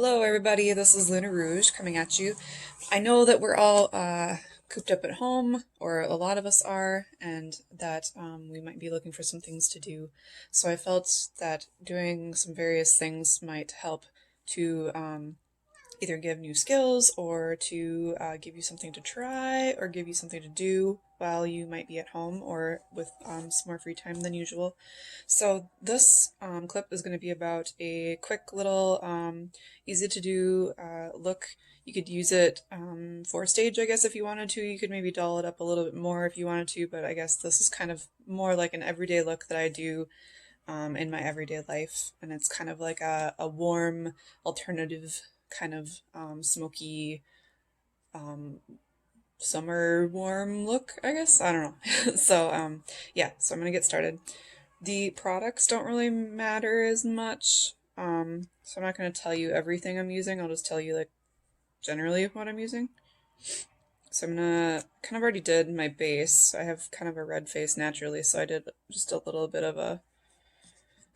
Hello everybody, this is Luna Rouge coming at you. I know that we're all cooped up at home, or a lot of us are, and that we might be looking for some things to do. So I felt that doing some various things might help to either give new skills or to give you something to try or give you something to do while you might be at home or with some more free time than usual. So this clip is going to be about a quick little easy to do look. You could use it for stage, I guess, if you wanted to. You could maybe doll it up a little bit more if you wanted to, but I guess this is kind of more like an everyday look that I do in my everyday life, and it's kind of like a warm alternative kind of smoky summer warm look, I guess. I don't know. So yeah, so I'm gonna get started. The products don't really matter as much, so I'm not gonna tell you everything I'm using. I'll just tell you like generally what I'm using. So I'm gonna kind of already did my base. I have kind of a red face naturally, so I did just a little bit of a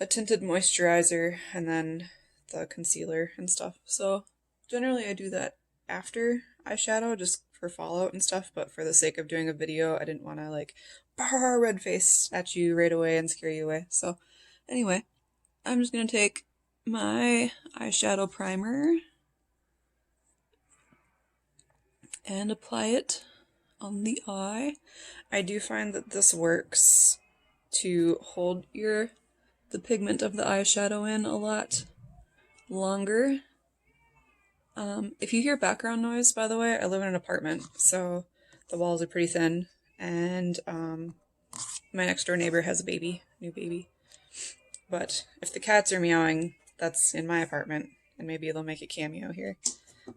tinted moisturizer and then the concealer and stuff. So generally I do that after eyeshadow just for fallout and stuff, but for the sake of doing a video I didn't want to like red face at you right away and scare you away. So anyway, I'm just going to take my eyeshadow primer and apply it on the eye. I do find that this works to hold the pigment of the eyeshadow in a lot longer. If you hear background noise, by the way, I live in an apartment, so the walls are pretty thin, and my next door neighbor has a new baby. But if the cats are meowing, that's in my apartment, and maybe they'll make a cameo here.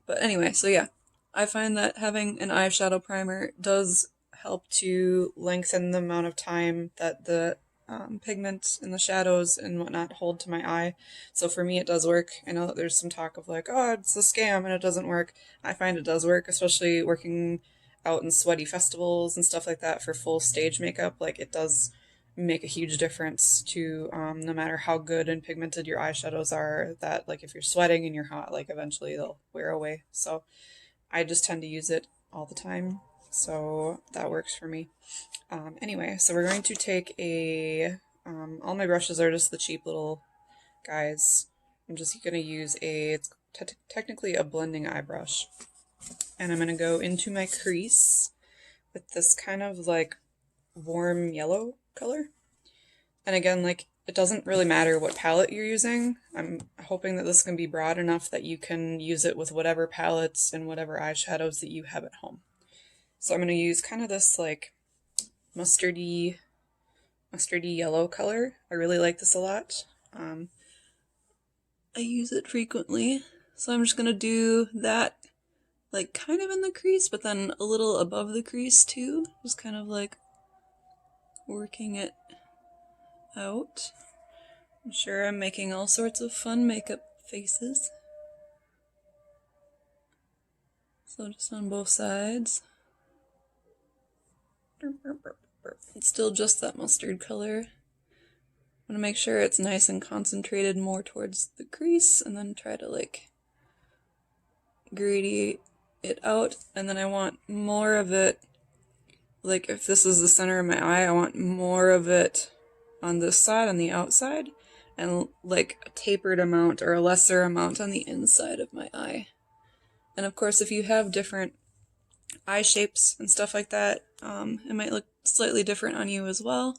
But anyway, so yeah, I find that having an eyeshadow primer does help to lengthen the amount of time that the pigment and the shadows and whatnot hold to my eye. So for me it does work. I know that there's some talk of like, oh, it's a scam and it doesn't work. I find it does work, especially working out in sweaty festivals and stuff like that for full stage makeup. Like it does make a huge difference to no matter how good and pigmented your eyeshadows are, that like if you're sweating and you're hot, like eventually they'll wear away. So I just tend to use it all the time, so that works for me. Anyway, so we're going to take all my brushes are just the cheap little guys. I'm just going to use it's technically a blending eye brush. And I'm going to go into my crease with this kind of like warm yellow color. And again, like, it doesn't really matter what palette you're using. I'm hoping that this can be broad enough that you can use it with whatever palettes and whatever eyeshadows that you have at home. So I'm going to use kind of this like mustardy yellow color. I really like this a lot. I use it frequently, so I'm just going to do that like kind of in the crease, but then a little above the crease too, just kind of like working it out. I'm sure I'm making all sorts of fun makeup faces. So just on both sides. It's still just that mustard color. I'm gonna make sure it's nice and concentrated more towards the crease and then try to like gradiate it out. And then I want more of it, like if this is the center of my eye, I want more of it on this side, on the outside, and like a tapered amount or a lesser amount on the inside of my eye. And of course, if you have different eye shapes and stuff like that, it might look slightly different on you as well.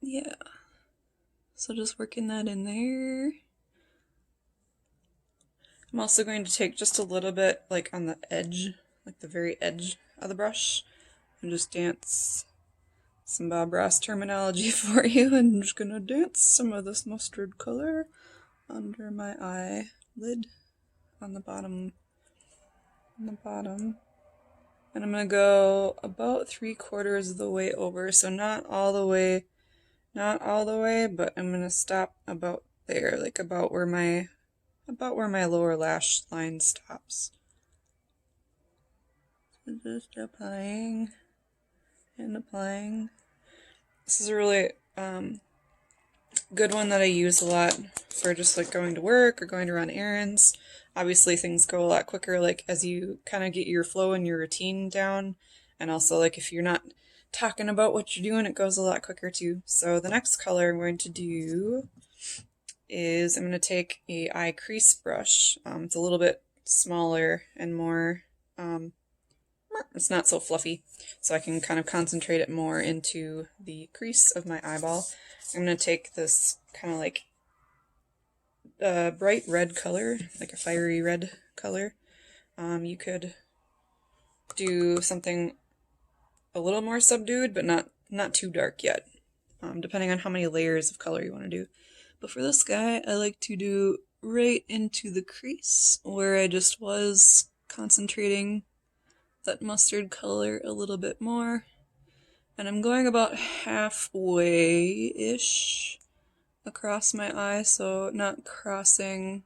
Yeah. So just working that in there. I'm also going to take just a little bit like on the edge, like the very edge of the brush, and just dance some Bob Ross terminology for you. And I'm just gonna dance some of this mustard color under my eyelid on the bottom. And I'm gonna go about 3/4 of the way over, so not all the way, but I'm gonna stop about there, like about where my lower lash line stops. So just applying and applying. This is a really good one that I use a lot for just like going to work or going to run errands. Obviously things go a lot quicker like as you kind of get your flow and your routine down, and also like if you're not talking about what you're doing, it goes a lot quicker too. So the next color I'm going to do is I'm going to take a eye crease brush. It's a little bit smaller and more, it's not so fluffy, so I can kind of concentrate it more into the crease of my eyeball. I'm going to take this kind of like bright red color, like a fiery red color. You could do something a little more subdued, but not too dark yet, depending on how many layers of color you want to do. But for this guy, I like to do right into the crease where I just was, concentrating that mustard color a little bit more. And I'm going about halfway-ish across my eye, so not crossing,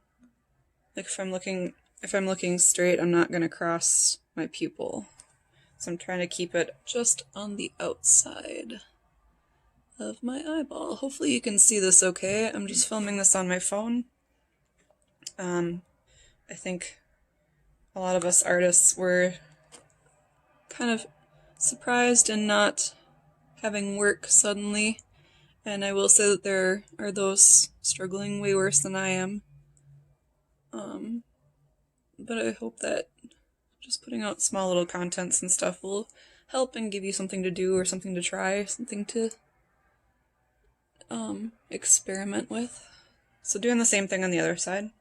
like if I'm looking straight, I'm not going to cross my pupil. So I'm trying to keep it just on the outside of my eyeball. Hopefully you can see this okay. I'm just filming this on my phone. I think a lot of us artists were kind of surprised and not having work suddenly, and I will say that there are those struggling way worse than I am. But I hope that just putting out small little contents and stuff will help and give you something to do or something to try, something to experiment with. So doing the same thing on the other side.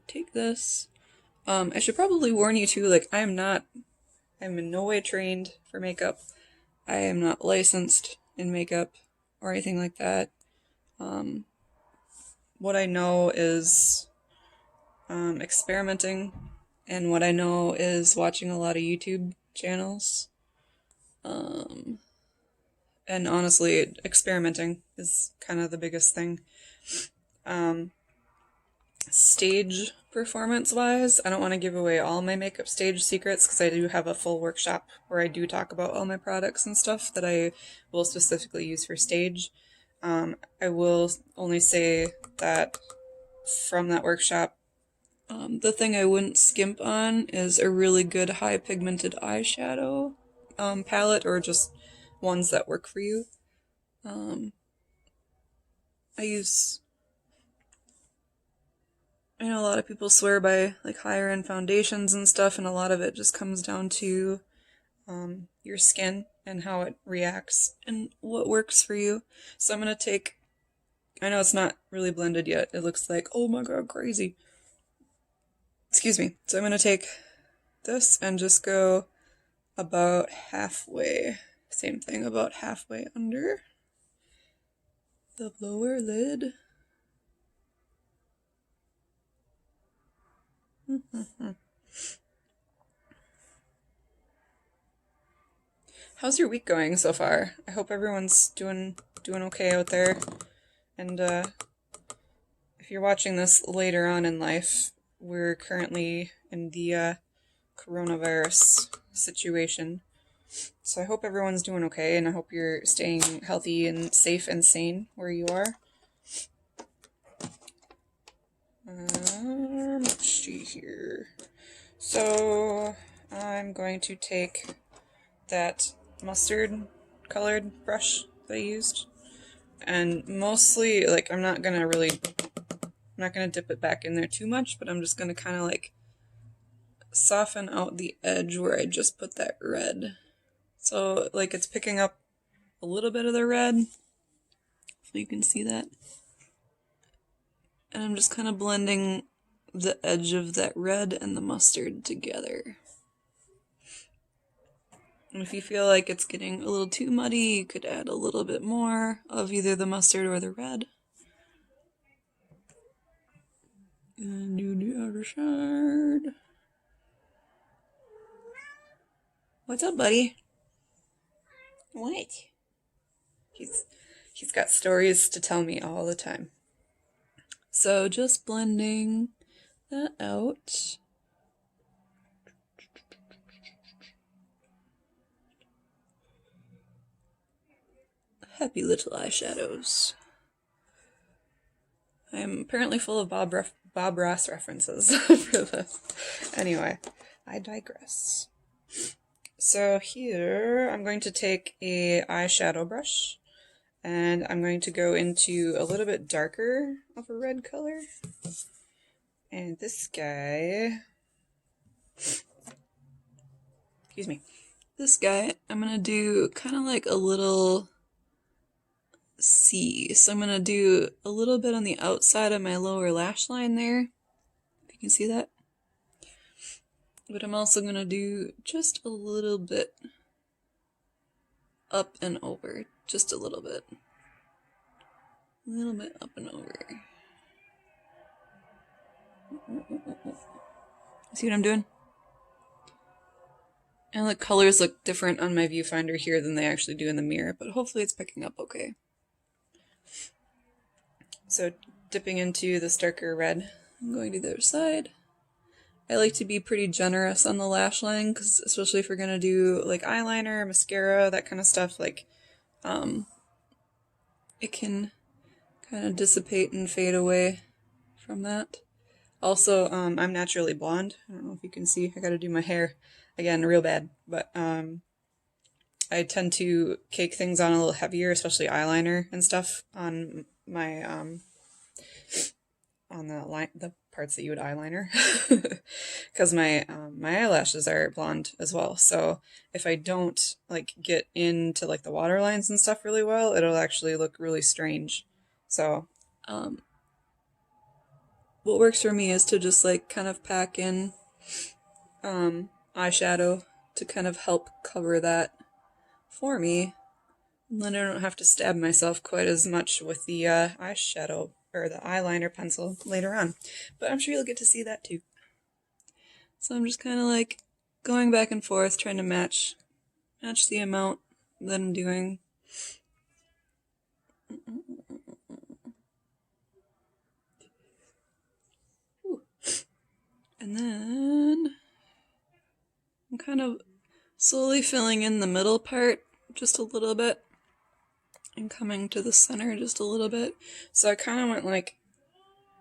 Take this. I should probably warn you too, like I'm in no way trained for makeup. I am not licensed in makeup or anything like that. What I know is experimenting, and what I know is watching a lot of YouTube channels. And honestly, experimenting is kind of the biggest thing. Stage performance-wise, I don't want to give away all my makeup stage secrets because I do have a full workshop where I do talk about all my products and stuff that I will specifically use for stage. I will only say that from that workshop, the thing I wouldn't skimp on is a really good high pigmented eyeshadow palette, or just ones that work for you. I know a lot of people swear by like higher end foundations and stuff, and a lot of it just comes down to your skin and how it reacts and what works for you. So I'm gonna take, I know it's not really blended yet, it looks like, oh my god, crazy. Excuse me. So I'm gonna take this and just go about halfway. Same thing, about halfway under the lower lid. How's your week going so far? I hope everyone's doing okay out there. And if you're watching this later on in life, we're currently in the coronavirus situation. So I hope everyone's doing okay, and I hope you're staying healthy and safe and sane where you are. Let's see here. So I'm going to take that mustard colored brush that I used, and mostly, like, I'm not gonna dip it back in there too much, but I'm just gonna kind of like soften out the edge where I just put that red. So like it's picking up a little bit of the red, so you can see that. And I'm just kind of blending the edge of that red and the mustard together. And if you feel like it's getting a little too muddy, you could add a little bit more of either the mustard or the red. And do the other side. What's up, buddy? What? He's got stories to tell me all the time. So just blending that out. peppy little eyeshadows. I am apparently full of Bob Ross references for this. Anyway, I digress. So here I'm going to take a eyeshadow brush and I'm going to go into a little bit darker of a red color. And this guy, excuse me, this guy I'm going to do kind of like a little C. So I'm going to do a little bit on the outside of my lower lash line there, if you can see that. But I'm also going to do just a little bit up and over, just a little bit. A little bit up and over. See what I'm doing? And the colors look different on my viewfinder here than they actually do in the mirror, but hopefully it's picking up okay. So dipping into this darker red, I'm going to the other side. I like to be pretty generous on the lash line, because especially if we're going to do like eyeliner, mascara, that kind of stuff, like it can kind of dissipate and fade away from that. Also, I'm naturally blonde. I don't know if you can see, I gotta do my hair again real bad, but I tend to cake things on a little heavier, especially eyeliner and stuff on my on the parts that you would eyeliner, because my my eyelashes are blonde as well. So if I don't like get into like the water lines and stuff really well, it'll actually look really strange. So what works for me is to just like kind of pack in eyeshadow to kind of help cover that for me, and then I don't have to stab myself quite as much with the eyeshadow or the eyeliner pencil later on. But I'm sure you'll get to see that too. So I'm just kind of like going back and forth trying to match the amount that I'm doing. Ooh. And then I'm kind of slowly filling in the middle part just a little bit and coming to the center just a little bit. So I kind of went like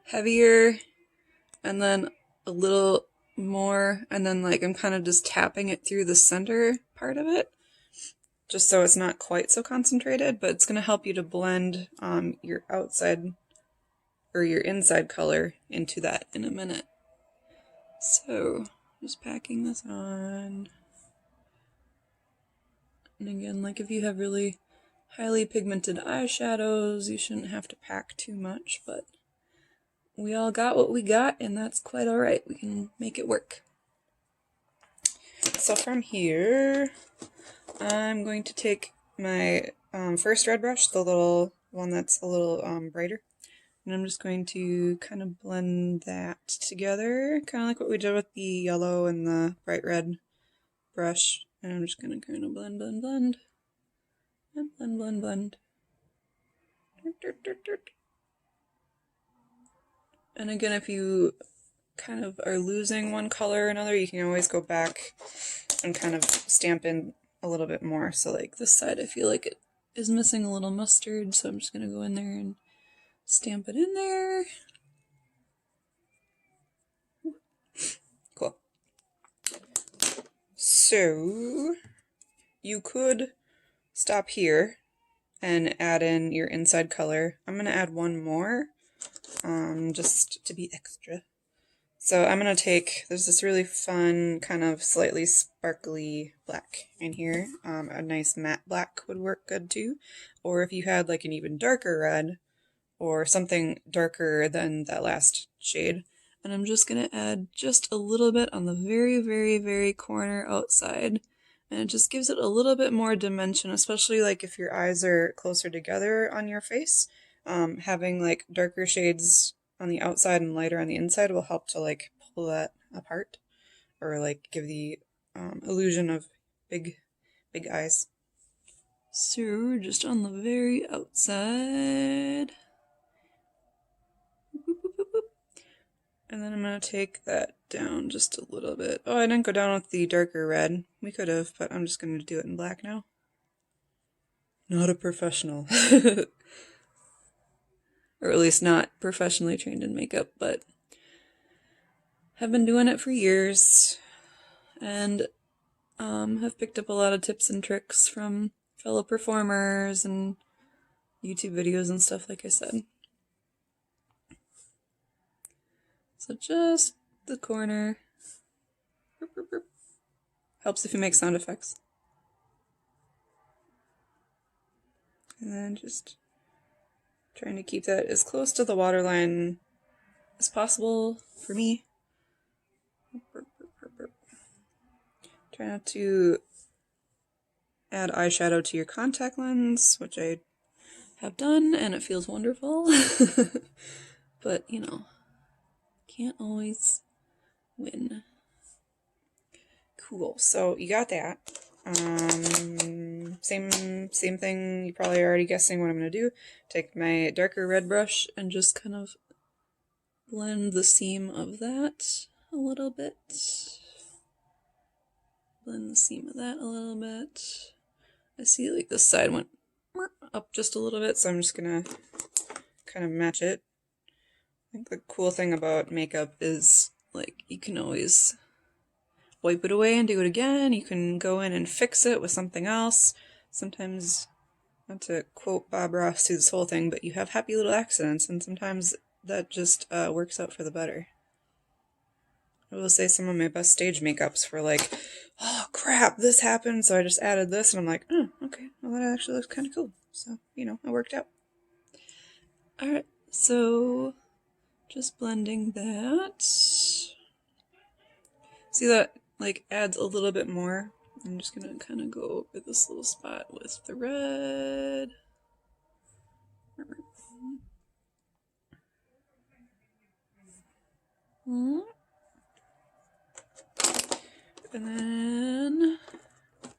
heavier and then a little more, and then like I'm kind of just tapping it through the center part of it, just so it's not quite so concentrated, but it's going to help you to blend your outside or your inside color into that in a minute. So just packing this on. And again, like if you have really highly pigmented eyeshadows, you shouldn't have to pack too much, but we all got what we got, and that's quite alright. We can make it work. So from here, I'm going to take my first red brush, the little one that's a little brighter, and I'm just going to kind of blend that together, kind of like what we did with the yellow and the bright red brush. And I'm just going to kind of blend, blend, blend, and blend, blend, blend. And again, if you kind of are losing one color or another, you can always go back and kind of stamp in a little bit more. So like this side, I feel like it is missing a little mustard, so I'm just going to go in there and stamp it in there. Cool. So you could stop here and add in your inside color. I'm going to add one more, just to be extra. So I'm going to take, there's this really fun kind of slightly sparkly black in here. A nice matte black would work good too. Or if you had like an even darker red or something darker than that last shade. And I'm just going to add just a little bit on the very, very, very corner outside. And it just gives it a little bit more dimension, especially like if your eyes are closer together on your face. Having like darker shades on the outside and lighter on the inside will help to like pull that apart, or like give the illusion of big eyes. So just on the very outside. And then I'm going to take that down just a little bit. Oh, I didn't go down with the darker red. We could have, but I'm just going to do it in black now. not a professional. Or at least not professionally trained in makeup, but have been doing it for years and have picked up a lot of tips and tricks from fellow performers and YouTube videos and stuff, like I said. So just the corner. Helps if you make sound effects. And then just trying to keep that as close to the waterline as possible for me. Try not to add eyeshadow to your contact lens, which I have done, and it feels wonderful. But, you know, can't always win. Cool, so you got that. Same thing, you're probably already guessing what I'm going to do. Take my darker red brush and just kind of blend the seam of that a little bit. Blend the seam of that a little bit. I see like this side went up just a little bit, so I'm just going to kind of match it. I think the cool thing about makeup is, like, you can always wipe it away and do it again. You can go in and fix it with something else. Sometimes, not to quote Bob Ross through this whole thing, but you have happy little accidents, and sometimes that just works out for the better. I will say some of my best stage makeups were like, oh crap, this happened, so I just added this, and I'm like, oh, okay, well that actually looks kind of cool. So, you know, it worked out. Alright, so just blending that. See that, like, adds a little bit more. I'm just gonna kind of go over this little spot with the red. And then I'm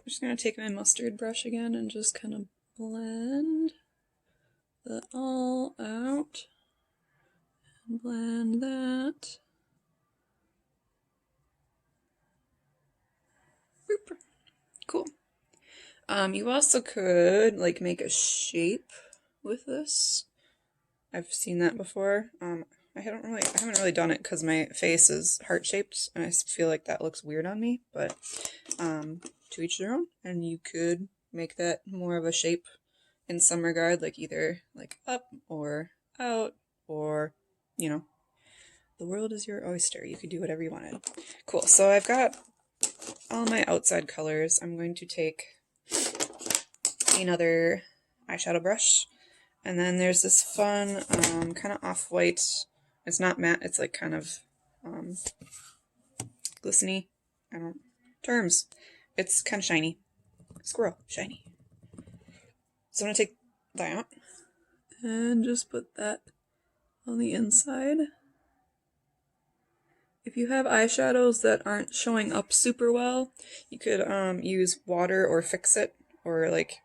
just gonna take my mustard brush again and just kind of blend that all out. And blend that. Cool. You also could, like, make a shape with this. I've seen that before. I haven't really done it because my face is heart-shaped, and I feel like that looks weird on me, but to each their own. And you could make that more of a shape in some regard, like either like up or out, or, you know, the world is your oyster. You could do whatever you wanted. Cool, so I've got all my outside colors. I'm going to take another eyeshadow brush, and then there's this fun kind of off-white, it's not matte, it's like kind of glistening, terms. It's kind of shiny. Squirrel, shiny. So I'm going to take that and just put that on the inside. If you have eyeshadows that aren't showing up super well, you could use water or fix it, or like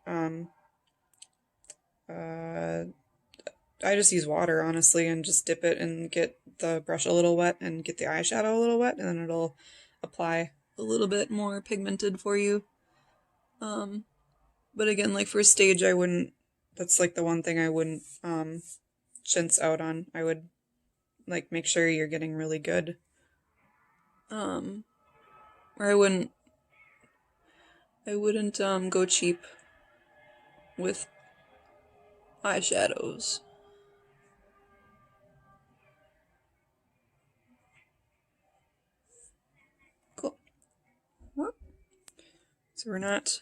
I just use water, honestly, and just dip it and get the brush a little wet and get the eyeshadow a little wet, and then it'll apply a little bit more pigmented for you. But again, like for stage, I wouldn't, that's like the one thing I wouldn't chintz out on. I would like make sure you're getting really good. Or I wouldn't go cheap with eyeshadows. Cool. So we're not,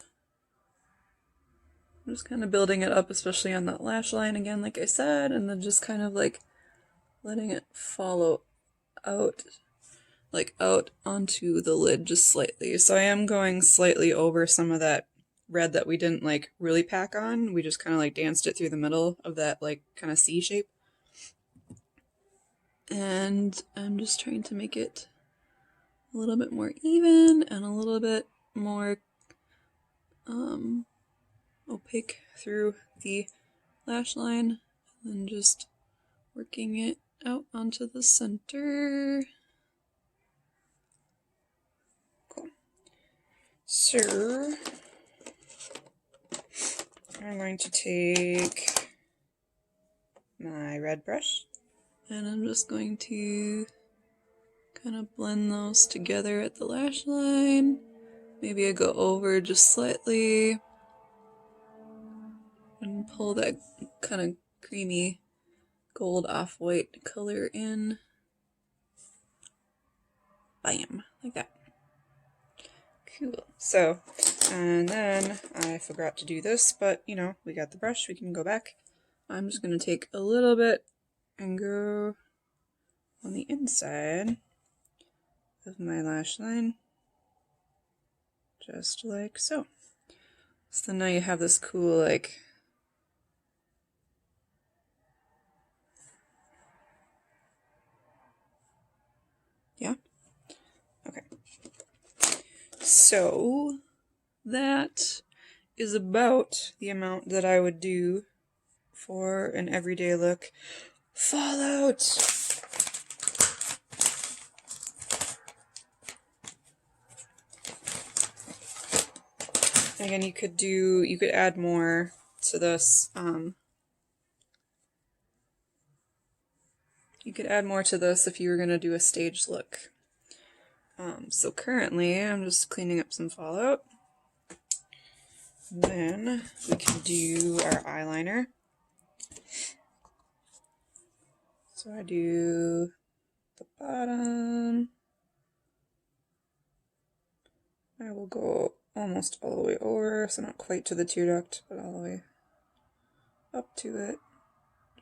I'm just kind of building it up, especially on that lash line again, like I said, and then just kind of like letting it follow out, like out onto the lid just slightly. So I am going slightly over some of that red that we didn't like really pack on. We just kind of like danced it through the middle of that like kind of C shape. And I'm just trying to make it a little bit more even and a little bit more opaque through the lash line, and then just working it out onto the center. Cool. So I'm going to take my red brush and I'm just going to kind of blend those together at the lash line. Maybe I go over just slightly and pull that kind of creamy gold off-white color in. Bam, like that. Cool. So, and then I forgot to do this, but you know, we got the brush, we can go back. I'm just going to take a little bit and go on the inside of my lash line, just like so. So now you have this cool, like, yeah? Okay. So that is about the amount that I would do for an everyday look. Fallout! Again, you could add more to this. You could add more to this if you were going to do a staged look. So currently, I'm just cleaning up some fallout. Then we can do our eyeliner. So I do the bottom. I will go almost all the way over, so not quite to the tear duct, but all the way up to it,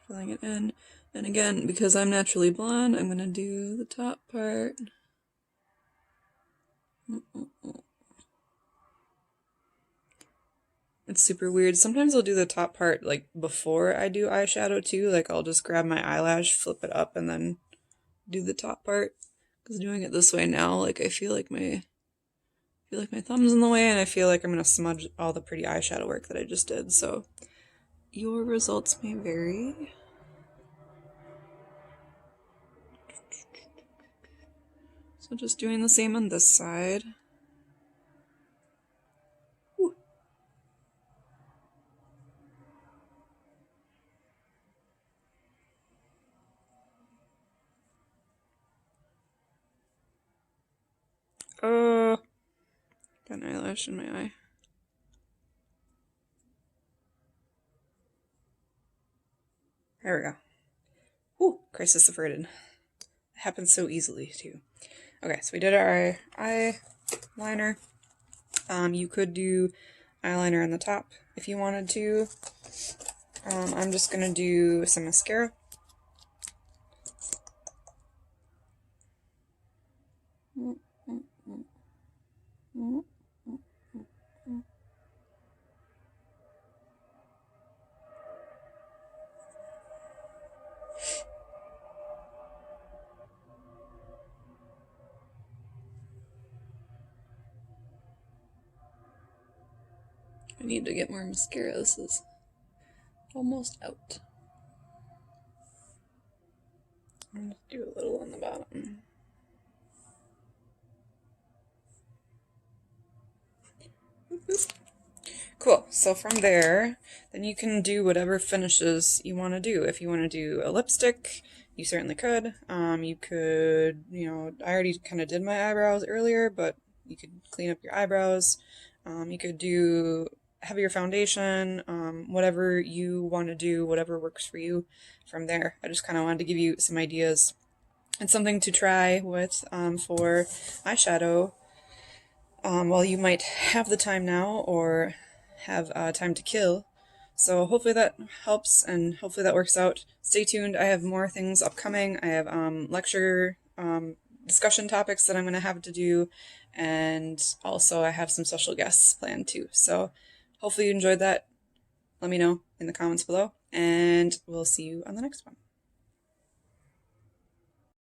filling it in. And again, because I'm naturally blonde, I'm going to do the top part. It's super weird. Sometimes I'll do the top part like before I do eyeshadow too. Like I'll just grab my eyelash, flip it up, and then do the top part. Because doing it this way now, like I feel like my thumb's in the way, and I feel like I'm gonna smudge all the pretty eyeshadow work that I just did. So your results may vary. So just doing the same on this side. Woo. Oh, got an eyelash in my eye. There we go. Whew, crisis averted. It happens so easily too. Okay, so we did our eyeliner. You could do eyeliner on the top if you wanted to. I'm just gonna do some mascara. I need to get more mascara. This is almost out. I'm gonna do a little on the bottom. Cool. So from there, then you can do whatever finishes you want to do. If you want to do a lipstick, you certainly could. You could, you know, I already kind of did my eyebrows earlier, but you could clean up your eyebrows. You could do heavier foundation, whatever you want to do, whatever works for you from there. I just kind of wanted to give you some ideas and something to try with for eyeshadow. Well, you might have the time now or have time to kill. So hopefully that helps and hopefully that works out. Stay tuned. I have more things upcoming. I have lecture discussion topics that I'm going to have to do, and also I have some special guests planned too. So hopefully you enjoyed that. Let me know in the comments below, and we'll see you on the next one.